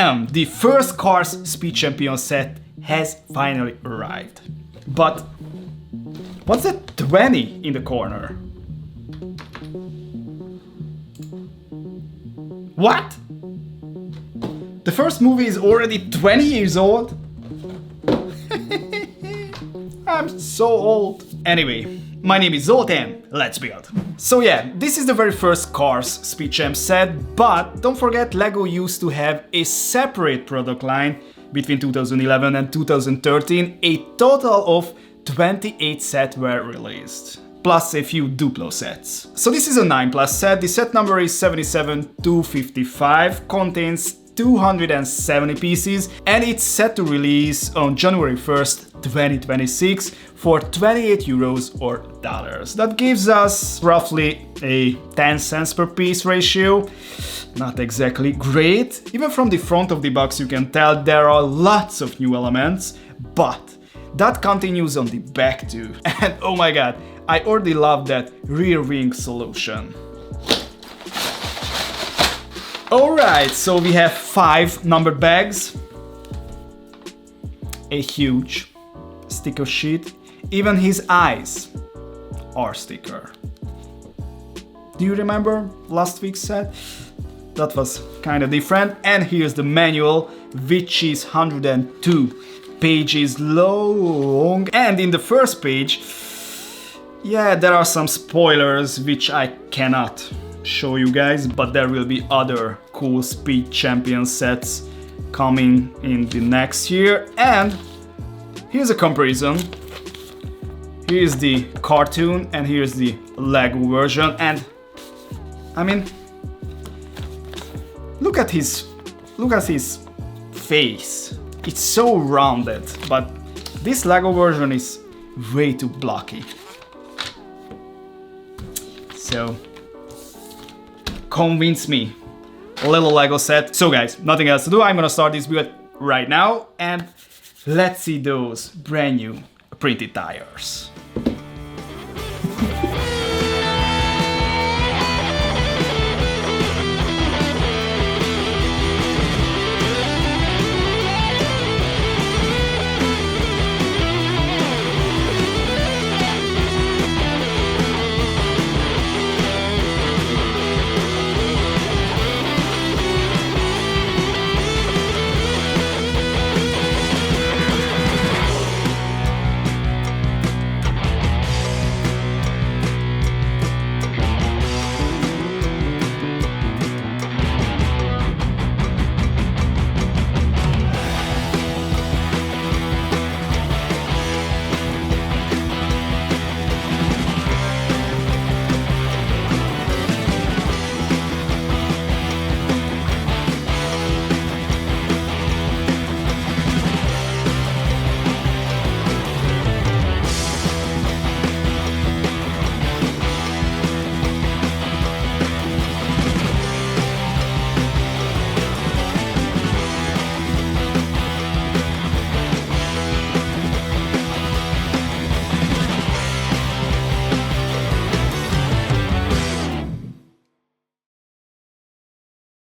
Damn, the first Cars Speed Champion set has finally arrived. But what's that 20 in the corner? What? The first movie is already 20 years old? I'm so old. Anyway, my name is Zoltan, let's build. So yeah, this is the very first Cars Speed Champ set, but don't forget LEGO used to have a separate product line between 2011 and 2013. A total of 28 sets were released, plus a few Duplo sets. So this is a 9+ set, the set number is 77255, contains 270 pieces, and it's set to release on January 1st, 2026 for 28 euros or dollars. That gives us roughly a 10 cents per piece ratio. Not exactly great. Even from the front of the box you can tell there are lots of new elements, but that continues on the back too. And oh my god, I already love that rear wing solution. Alright, so we have 5 numbered bags, a huge sticker sheet, even his eyes are sticker. Do you remember last week's set? That was kinda different. And here's the manual, which is 102 pages long. And in the first page, yeah, there are some spoilers which I cannot show you guys, but there will be other cool Speed Champion sets coming in the next year. And here's a comparison. Here's the cartoon and here's the LEGO version, and I mean, look at his face. It's so rounded, but this LEGO version is way too blocky. So convince me. A little LEGO set. So guys, nothing else to do. I'm gonna start this build right now and let's see those brand new printed tires.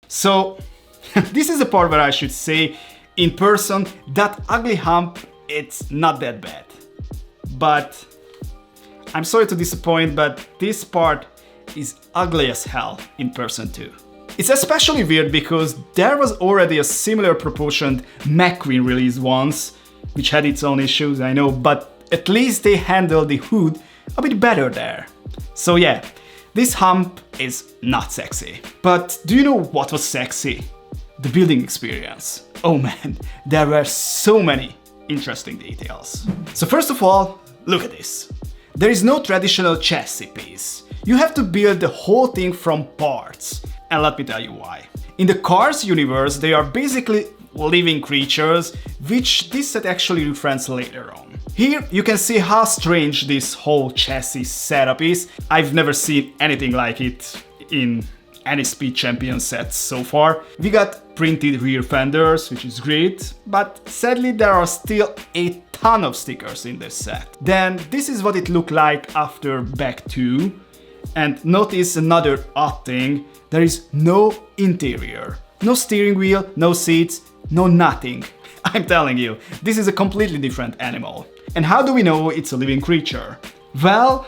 So this is the part where I should say, in person, that ugly hump, it's not that bad. But I'm sorry to disappoint, but this part is ugly as hell in person too. It's especially weird because there was already a similar proportioned McQueen release once, which had its own issues, I know, but at least they handled the hood a bit better there. So yeah, this hump is not sexy. But do you know what was sexy? The building experience. Oh man, there were so many interesting details. So first of all, look at this. There is no traditional chassis piece. You have to build the whole thing from parts. And let me tell you why. In the Cars universe, they are basically living creatures, which this set actually references later on. Here you can see how strange this whole chassis setup is. I've never seen anything like it in any Speed Champion sets so far. We got printed rear fenders, which is great, but sadly there are still a ton of stickers in this set. Then this is what it looked like after back 2. And notice another odd thing, there is no interior. No steering wheel, no seats, no nothing. I'm telling you, this is a completely different animal. And how do we know it's a living creature? Well,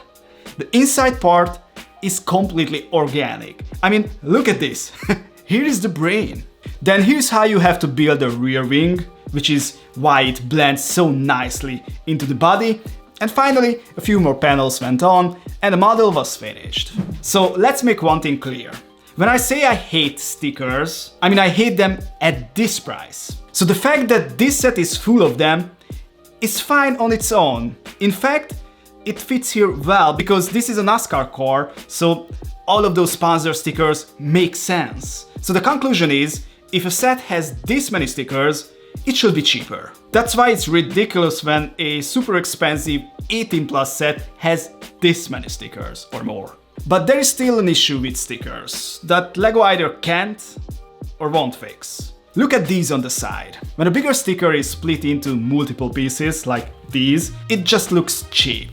the inside part is completely organic. I mean, look at this. Here is the brain. Then here's how you have to build the rear wing, which is why it blends so nicely into the body. And finally, a few more panels went on and the model was finished. So let's make one thing clear. When I say I hate stickers, I mean I hate them at this price. So the fact that this set is full of them is fine on its own. In fact, it fits here well because this is a NASCAR car, so all of those sponsor stickers make sense. So the conclusion is, if a set has this many stickers, it should be cheaper. That's why it's ridiculous when a super expensive 18+ set has this many stickers or more. But there is still an issue with stickers that LEGO either can't or won't fix. Look at these on the side. When a bigger sticker is split into multiple pieces like these, it just looks cheap.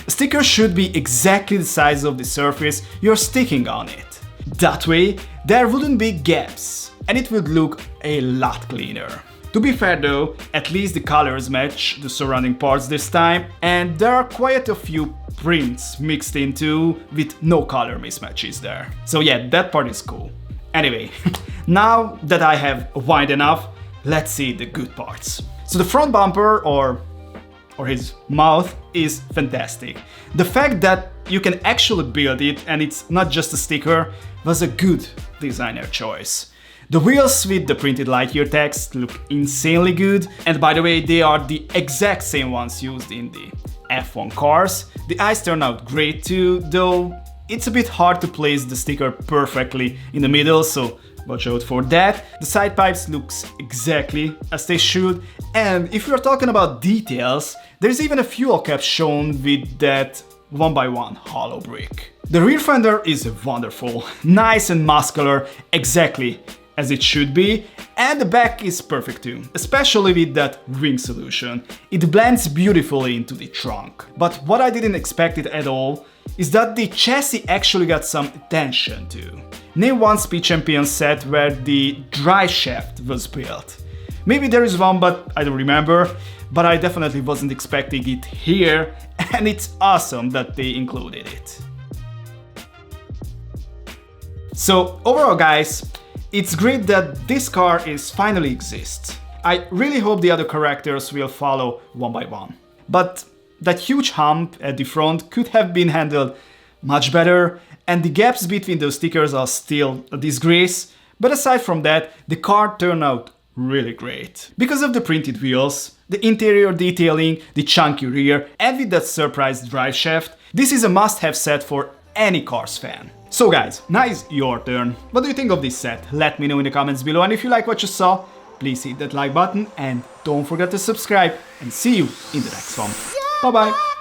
A sticker should be exactly the size of the surface you're sticking on it. That way, there wouldn't be gaps and it would look a lot cleaner. To be fair though, at least the colors match the surrounding parts this time, and there are quite a few prints mixed into with no color mismatches there. So yeah, that part is cool. Anyway, now that I have whined enough, let's see the good parts. So the front bumper, or his mouth, is fantastic. The fact that you can actually build it and it's not just a sticker was a good designer choice. The wheels with the printed Lightyear text look insanely good, and by the way, they are the exact same ones used in the F1 cars. The eyes turn out great too, though it's a bit hard to place the sticker perfectly in the middle, so watch out for that. The side pipes looks exactly as they should, and if we're talking about details, there's even a fuel cap shown with that 1x1 hollow brick. The rear fender is wonderful, nice and muscular, exactly as it should be, and the back is perfect too, especially with that wing solution. It blends beautifully into the trunk. But what I didn't expect it at all is that the chassis actually got some attention too. Name one Speed Champion set where the drive shaft was built. Maybe there is one, but I don't remember, but I definitely wasn't expecting it here, and it's awesome that they included it. So overall guys, it's great that this car is finally exists. I really hope the other characters will follow one by one. But that huge hump at the front could have been handled much better, and the gaps between those stickers are still a disgrace, but aside from that, the car turned out really great. Because of the printed wheels, the interior detailing, the chunky rear, and with that surprise drive shaft, this is a must-have set for any Cars fan. So guys, now is your turn. What do you think of this set? Let me know in the comments below, and if you like what you saw, please hit that like button and don't forget to subscribe, and see you in the next one. Bye bye!